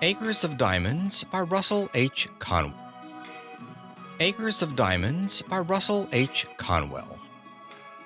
Acres of Diamonds by Russell H. Conwell. Acres of Diamonds by Russell H. Conwell.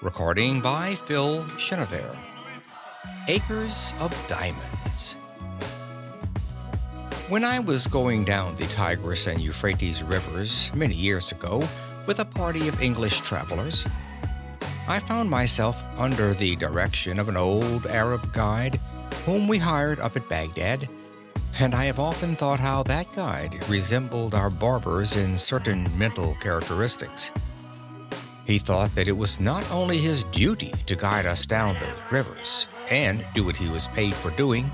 Recording by Phil Chenevert. Acres of Diamonds. When I was going down the Tigris and Euphrates rivers many years ago with a party of English travelers, I found myself under the direction of an old Arab guide whom we hired up at Baghdad, and I have often thought how that guide resembled our barbers in certain mental characteristics. He thought that it was not only his duty to guide us down the rivers and do what he was paid for doing,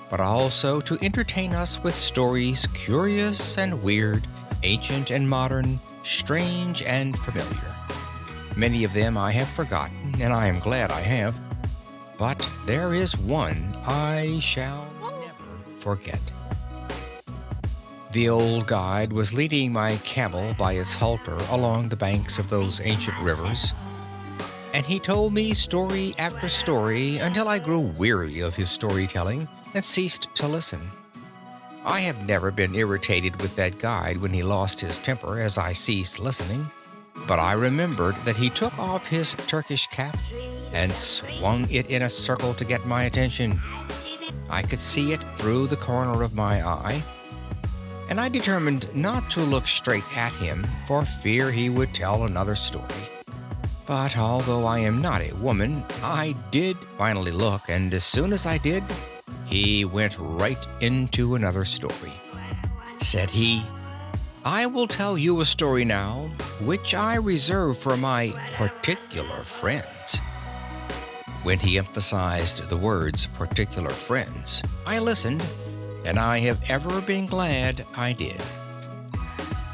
but also to entertain us with stories curious and weird, ancient and modern, strange and familiar. Many of them I have forgotten, and I am glad I have, but there is one I shall never forget. The old guide was leading my camel by its halter along the banks of those ancient rivers, and he told me story after story until I grew weary of his storytelling and ceased to listen. I have never been irritated with that guide when he lost his temper as I ceased listening, but I remembered that he took off his Turkish cap and swung it in a circle to get my attention. I could see it through the corner of my eye, and I determined not to look straight at him for fear he would tell another story. But although I am not a woman, I did finally look, and as soon as I did, he went right into another story. Said he, "I will tell you a story now, which I reserve for my particular friends." When he emphasized the words particular friends, I listened, and I have ever been glad I did.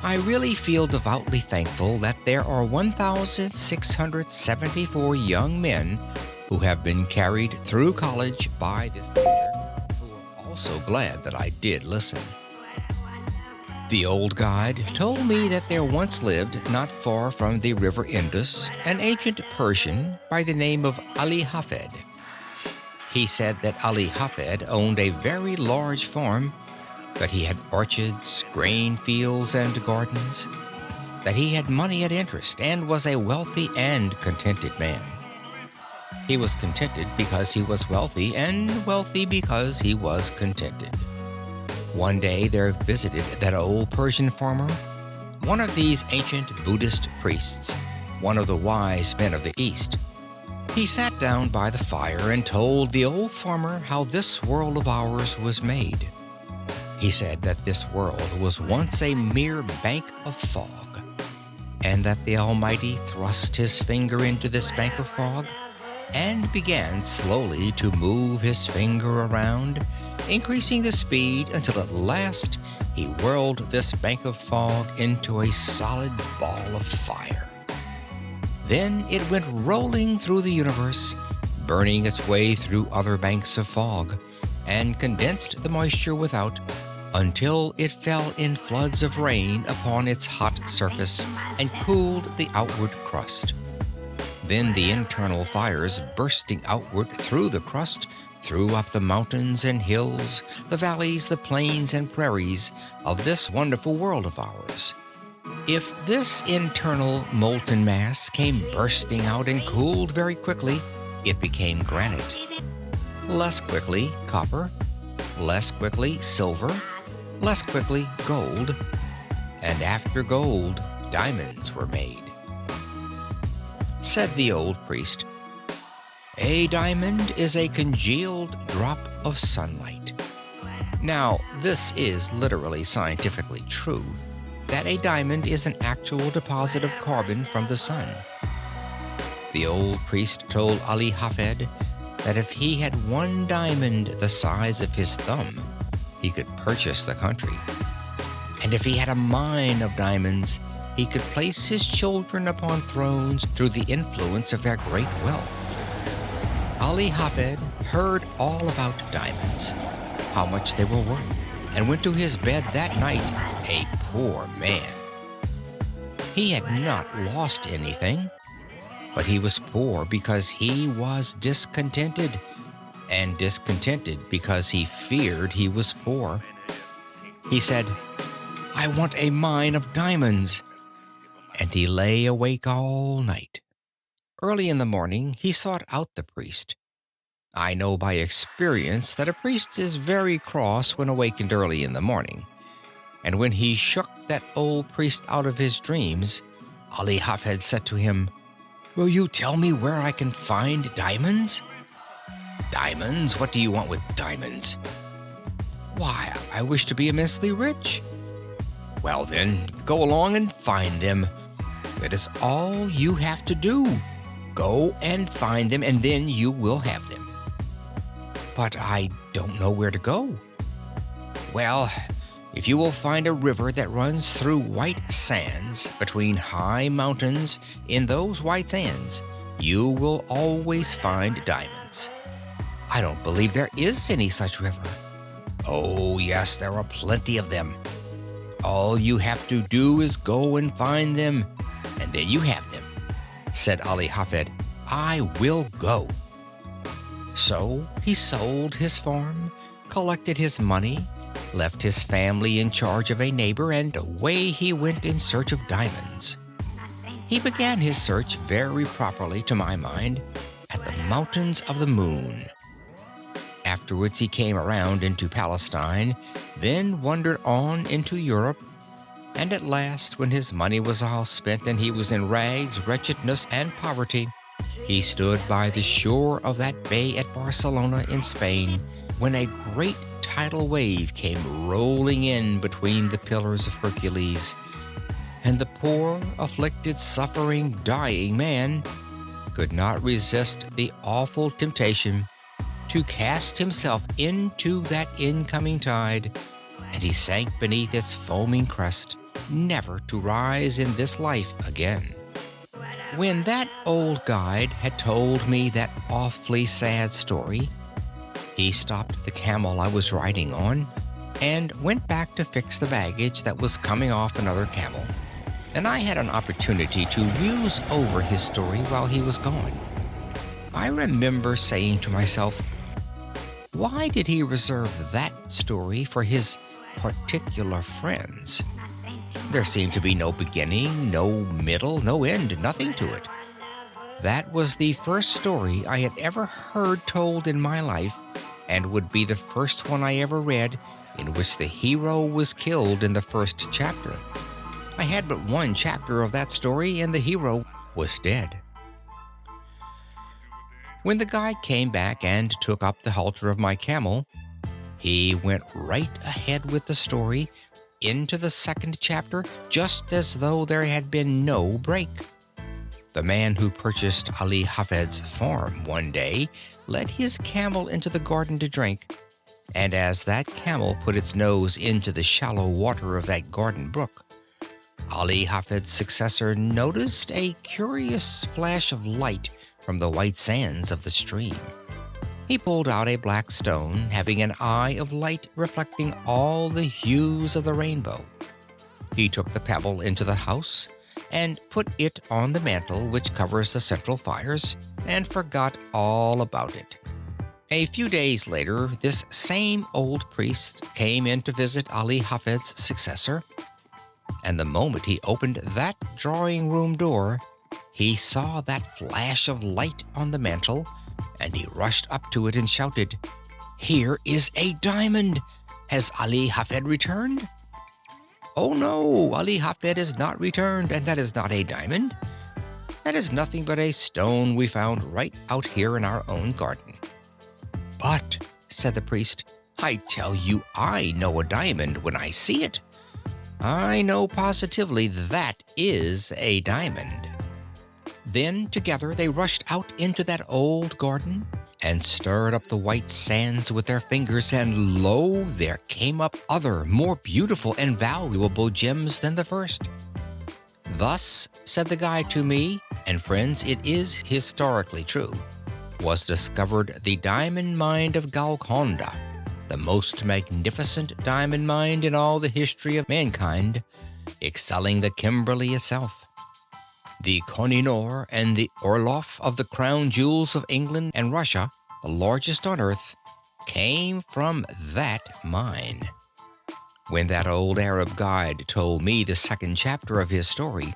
I really feel devoutly thankful that there are 1,674 young men who have been carried through college by this teacher, who are also glad that I did listen. The old guide told me that there once lived, not far from the river Indus, an ancient Persian by the name of Ali Hafed. He said that Ali Hafed owned a very large farm, that he had orchards, grain fields, and gardens, that he had money at interest and was a wealthy and contented man. He was contented because he was wealthy, and wealthy because he was contented. One day there visited that old Persian farmer one of these ancient Buddhist priests, one of the wise men of the East. He sat down by the fire and told the old farmer how this world of ours was made. He said that this world was once a mere bank of fog, and that the Almighty thrust his finger into this bank of fog and began slowly to move his finger around, increasing the speed until at last he whirled this bank of fog into a solid ball of fire. Then it went rolling through the universe, burning its way through other banks of fog, and condensed the moisture without until it fell in floods of rain upon its hot surface and cooled the outward crust. Then the internal fires bursting outward through the crust threw up the mountains and hills, the valleys, the plains and prairies of this wonderful world of ours. If this internal molten mass came bursting out and cooled very quickly, it became granite. Less quickly, copper. Less quickly, silver. Less quickly, gold. And after gold, diamonds were made. Said the old priest, "A diamond is a congealed drop of sunlight." Now, this is literally scientifically true, that a diamond is an actual deposit of carbon from the sun. The old priest told Ali Hafed that if he had one diamond the size of his thumb, he could purchase the country. And if he had a mine of diamonds, he could place his children upon thrones through the influence of their great wealth. Ali Hafed heard all about diamonds, how much they were worth, and went to his bed that night a poor man. He had not lost anything, but he was poor because he was discontented, and discontented because he feared he was poor. He said, "I want a mine of diamonds." And he lay awake all night. Early in the morning, he sought out the priest. I know by experience that a priest is very cross when awakened early in the morning, and when he shook that old priest out of his dreams, Ali Hafed said to him, "Will you tell me where I can find diamonds?" "Diamonds? What do you want with diamonds?" "Why, I wish to be immensely rich." "Well then, go along and find them. That is all you have to do. Go and find them, and then you will have them." "But I don't know where to go." "Well, if you will find a river that runs through white sands between high mountains, in those white sands you will always find diamonds." "I don't believe there is any such river." "Oh, yes, there are plenty of them. All you have to do is go and find them, and then you have them." Said Ali Hafed, "I will go." So he sold his farm, collected his money, left his family in charge of a neighbor, and away he went in search of diamonds. He began his search very properly, to my mind, at the Mountains of the Moon. Afterwards he came around into Palestine, then wandered on into Europe, and at last, when his money was all spent and he was in rags, wretchedness, and poverty, he stood by the shore of that bay at Barcelona in Spain, when a great tidal wave came rolling in between the pillars of Hercules, and the poor, afflicted, suffering, dying man could not resist the awful temptation to cast himself into that incoming tide, and he sank beneath its foaming crest, never to rise in this life again. When that old guide had told me that awfully sad story, he stopped the camel I was riding on and went back to fix the baggage that was coming off another camel, and I had an opportunity to muse over his story while he was gone. I remember saying to myself, why did he reserve that story for his particular friends? There seemed to be no beginning, no middle, no end, nothing to it. That was the first story I had ever heard told in my life, and would be the first one I ever read in which the hero was killed in the first chapter. I had but one chapter of that story, and the hero was dead. When the guide came back and took up the halter of my camel, he went right ahead with the story into the second chapter, just as though there had been no break. The man who purchased Ali Hafed's farm one day led his camel into the garden to drink, and as that camel put its nose into the shallow water of that garden brook, Ali Hafed's successor noticed a curious flash of light from the white sands of the stream. He pulled out a black stone having an eye of light reflecting all the hues of the rainbow. He took the pebble into the house and put it on the mantel which covers the central fires, and forgot all about it. A few days later, this same old priest came in to visit Ali Hafed's successor, and the moment he opened that drawing room door, he saw that flash of light on the mantel, and he rushed up to it and shouted, "Here is a diamond! Has Ali Hafed returned?" "Oh no, Ali Hafed is not returned, and that is not a diamond. That is nothing but a stone we found right out here in our own garden." "But," said the priest, "I tell you I know a diamond when I see it. I know positively that is a diamond." Then together they rushed out into that old garden and stirred up the white sands with their fingers, and lo, there came up other, more beautiful and valuable gems than the first. "Thus," said the guide to me, and friends, it is historically true, "was discovered the diamond mine of Golconda, the most magnificent diamond mine in all the history of mankind, excelling the Kimberley itself. The Koh-i-Noor and the Orloff of the crown jewels of England and Russia, the largest on earth, came from that mine." When that old Arab guide told me the second chapter of his story,